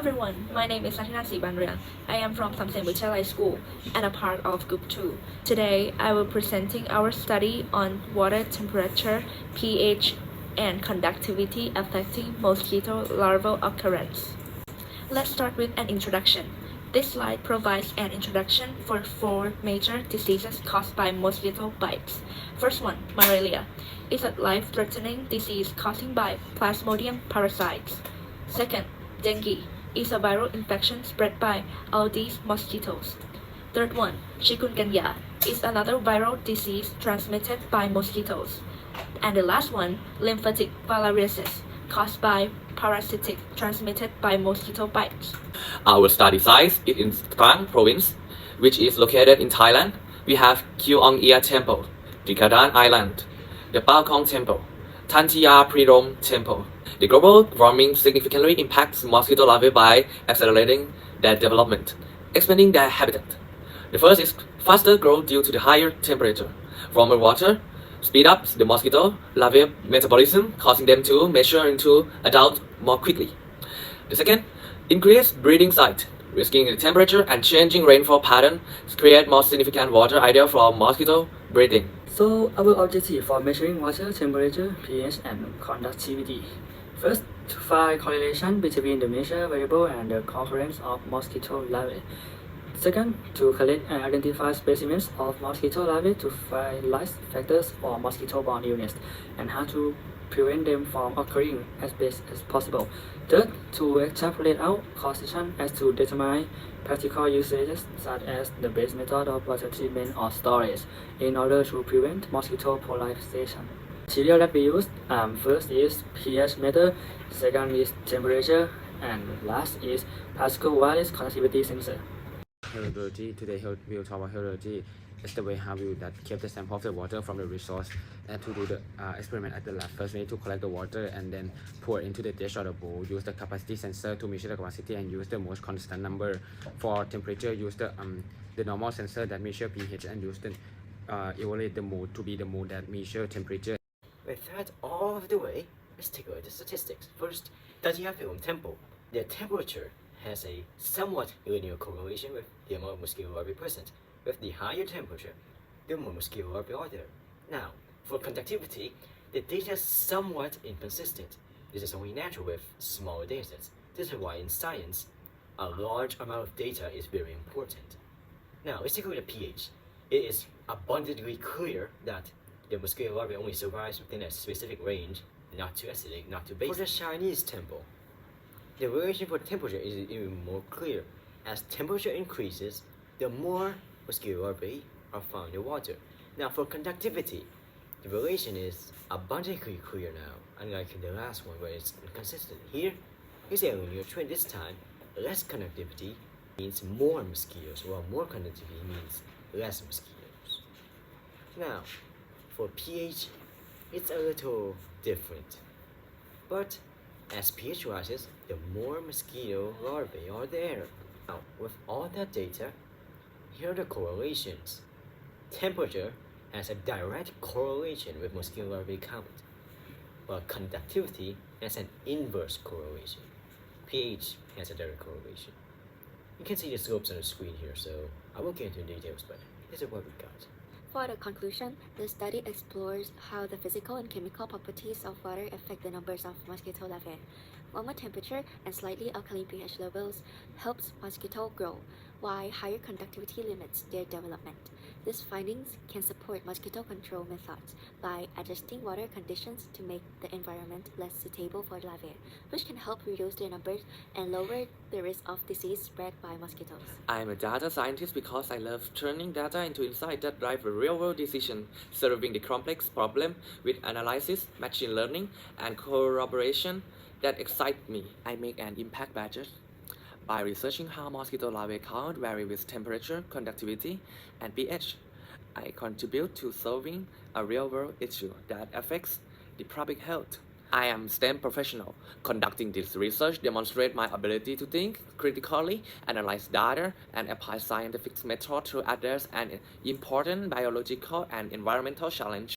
everyone, my name is Satinasi Banrian. I am from Samsen Vichayalai School and a part of Group 2. Today, I will presenting our study on water temperature, pH, and conductivity affecting mosquito larval occurrence. Let's start with an introduction. This slide provides an introduction for 4 major diseases caused by mosquito bites. First one, malaria, is a life-threatening disease caused by Plasmodium parasites. Second, dengue is a viral infection spread by Aedes mosquitoes. Third one, chikungunya is another viral disease transmitted by mosquitoes. And the last one, lymphatic filariasis, caused by parasitic transmitted by mosquito bites. Our study site is in Trang province, which is located in Thailand. We have Kyong Ia Temple, Dikadan Island, the Balkong Temple, Tantia Pridom Temple. The global warming significantly impacts mosquito larvae by accelerating their development, expanding their habitat. The first is faster growth due to the higher temperature. Warmer water speed up the mosquito larvae metabolism, causing them to mature into adult more quickly. The second, increased breeding site, risking the temperature and changing rainfall pattern create more significant water ideal for mosquito breeding. So our objective for measuring water temperature, pH, and conductivity. First, to find correlation between the measured variable and the occurrence of mosquito larvae. Second, to collect and identify specimens of mosquito larvae to find risk factors for mosquito-borne illness and how to prevent them from occurring as best as possible. Third, to extrapolate out causation as to determine practical usages such as the best method of water treatment or storage in order to prevent mosquito proliferation. Material that we use first is pH meter, second is temperature, and last is particle wireless conductivity sensor. Hydrology. Today we'll talk about hydrology. It's the way how we that keep the sample of the water from the resource and to do the experiment at the lab. First we need to collect the water and then pour it into the dish or the bowl. Use the capacity sensor to measure the capacity and use the most constant number. For temperature, use the normal sensor that measure pH and use the evaluate the mode to be the mode that measure temperature. With that all of the way, let's take a look at the statistics. First, Tantia Pridom Temple. The temperature has a somewhat linear correlation with the amount of mosquito larvae present. With the higher temperature, the more mosquito larvae are there. Now, for conductivity, the data is somewhat inconsistent. This is only natural with smaller datasets. This is why in science, a large amount of data is very important. Now, let's take a look at pH. It is abundantly clear that the mosquito larvae only survives within a specific range, not too acidic, not too basic. For the Chinese temple, the relation for temperature is even more clear. As temperature increases, the more mosquito larvae are found in the water. Now for conductivity, the relation is abundantly clear now, unlike in the last one where it's inconsistent. Here is a linear trend. This time, less conductivity means more mosquitoes, while more conductivity means less mosquitoes. Now, for pH, it's a little different. But as pH rises, the more mosquito larvae are there. Now, with all that data, here are the correlations. Temperature has a direct correlation with mosquito larvae count, while conductivity has an inverse correlation. pH has a direct correlation. You can see the slopes on the screen here, so I won't get into details, but this is what we got. For the conclusion, the study explores how the physical and chemical properties of water affect the numbers of mosquito larvae. Warmer temperature and slightly alkaline pH levels helps mosquito grow, while higher conductivity limits their development. These findings can support mosquito control methods by adjusting water conditions to make the environment less suitable for larvae, which can help reduce their numbers and lower the risk of disease spread by mosquitoes. I'm a data scientist because I love turning data into insight that drive a real-world decision, solving the complex problem with analysis, machine learning, and corroboration that excite me. I make an impact budget by researching how mosquito larvae count vary with temperature, conductivity, and pH. I contribute to solving a real-world issue that affects the public health. I am a STEM professional. Conducting this research demonstrates my ability to think critically, analyze data, and apply scientific methods to address an important biological and environmental challenge.